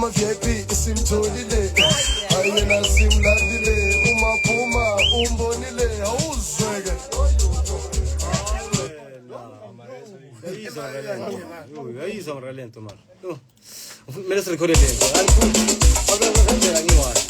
kuma-VIP simtholile ayena simlandile umaphuma umbonile awuzweke yayizwa ngalento mara kumele sirekhode lento akuzenzela ngiwayo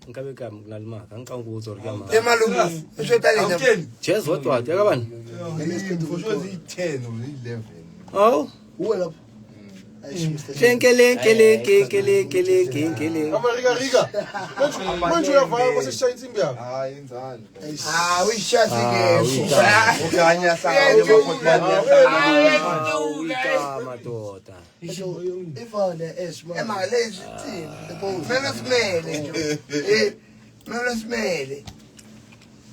Nkabe kami kunalima angicanga ukuthi orikama emaluku ushotalena Jazz what yakabani for sure 10 or 11 awu uwela Kenkele Riga manje uyavaya kwaseshaya insimbi yakho hayi inzalo uyishasi ke ukanya madoda ivale esma emalezi thina mele simele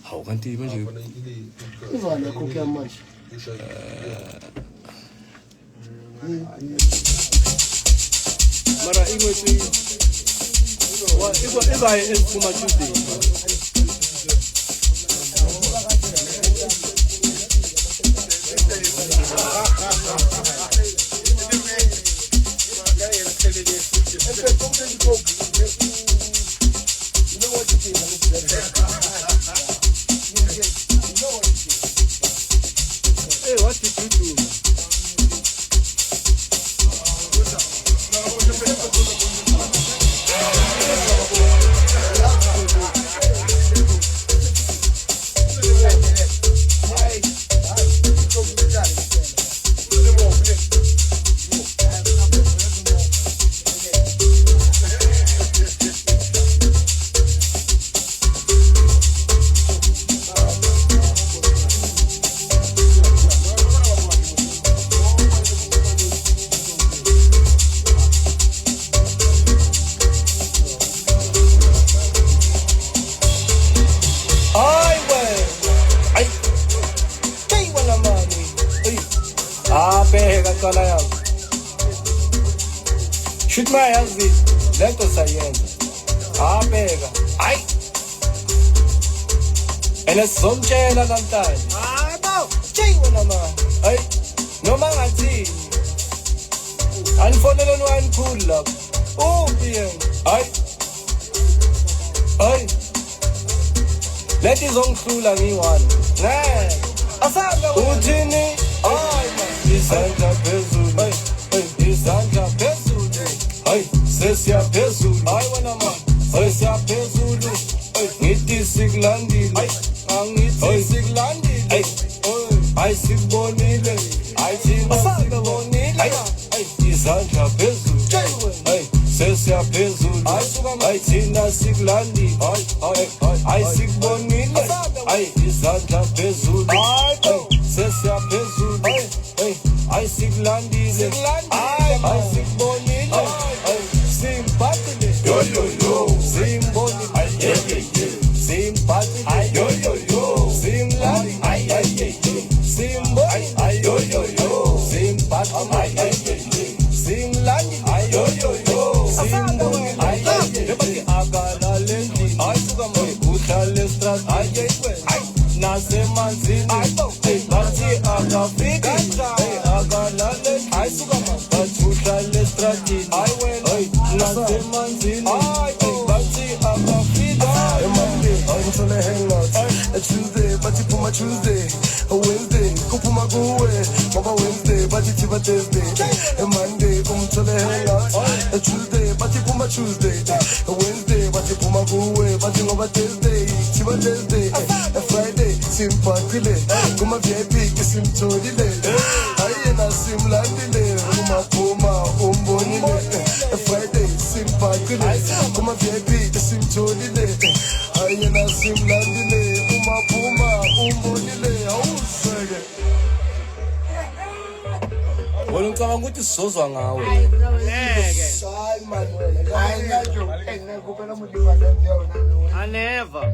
hawu kanti manje ivale khokhe manje mara ingwethi iba ephuma Tuesday Hey, what did you do? Shoot my hands in, let us sayenza. Abeka, ay. Enesomtshela namhlanje. Hayibo, chingo nama. Ay, noma ngathini. Anifonele noanikhulu lapho. Yena. Ay. Lethi zongihlula ngiwani. Asanga uthini? Ay, isandla phezulu. Ay, isandla phezulu. Ay, sesiyaphezulu. Ay wena man, sesiyaphezulu. Ay, ngithi sikulandile. Ay, angithi sikulandile. Ay, sikubonile. Ay, thina sikubonile. Ay, izandla phezulu. Ay, sesiyaphezulu. Ay, thina sikulandile. Ay, sikubonile. Ay, izandla phezulu. Ay, sesiyaphezulu. Ay, sikulandile. Ay, sikubonile. Simpatile. Yo. Simbonile. Simpatile. Yo. Simlandi. Simbonile. Yo. Simpatile. Simlandi. Yo. Simbonile. Lebati agala lendi. Ay, sugamay uthale strat. Ay, nasemanzini. Bathi akafika. Agala lendi. Ay, sugamay bathi uthale stratini. Ay, nasemanzini. Bathi akafika. Monday, I'm tryna hang out. A Tuesday, but you put my Tuesday. A Wednesday, go put my go away. Mama Wednesday, but you Tiba Thursday. A Monday, I'm tryna hang out. A Tuesday, but you put my Tuesday. A Wednesday, but you put my go away. But you over Thursday, Tiba Thursday. A Friday, simpatile. Go my VIP, kiss him to the I ain't a sim landile. Puma, umbonile. A Friday, simpatile. Go my VIP, kiss him to the I ain't a sim landile. umaphuma umbonile awuzweke. Wena ucabanga ukuthi sizozwa ngawe. Hayi man wena. Hayi ngajo. Ngikupela umuntu wale yona. I never.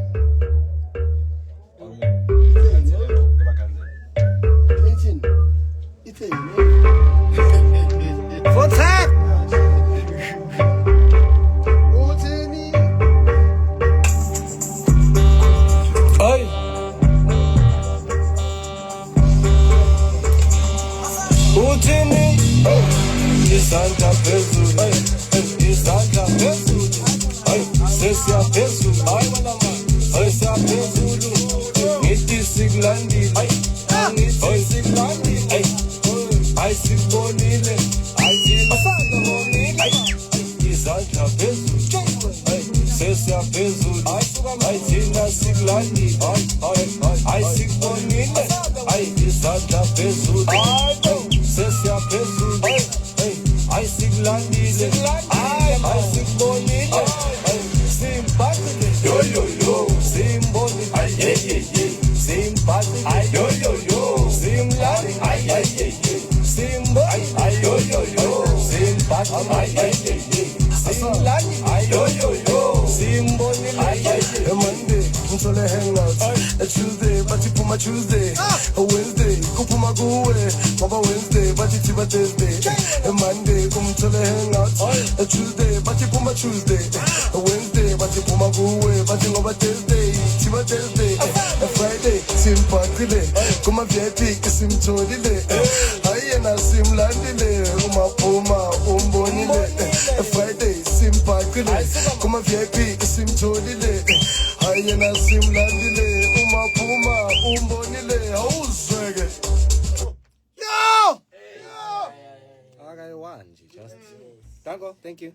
For tap. Hey. Uthini? Isandla phezulu. Isandla phezulu. Hey, sesiyaphezulu. Hayi wena man. Hey, siyaphezulu. Ngithi sikulandile. Hey, sikulandile. Hey, ayisibonile. Ayisibonile. Isandla phezulu. Hey, sesiyaphezulu. Ayithina sikulandile. Ayisibonile. Isandla phezulu. Sesiyaphezulu. Ayisikulandile. Ayisibonile. Simphathile. Yo yo yo. Simbonile. Ay ye ye ye. Simphathile. Ay yo yo yo. Simlali. Ay ye ye ye. Simbonile. Ay yo yo yo. Simphathile. Ay ye ye ye. Simlali. Ay yo yo yo. Simbonile. Ay ye ye. A Monday, ngithole hangouts. A Tuesday, bathi phuma Tuesday. A Wednesday, kuphuma kuwe. Ngoba Wednesday, bathi thiba Thursday. A Monday, ngithole hangouts. A Tuesday, bathi phuma Tuesday. A Wednesday, bathi phuma kuwe. Bathi ngoba Thursday, thiba Thursday. A Friday, simphathile. Kuma VIP, simtholile. Hayi yena simlandile. Umaphuma umbonile. A Friday, simphathile. Kuma VIP, simtholile. Hayi yena simlandile. Umaphuma umbonile awuzweke. Okay, one. Just. Danko, thank you.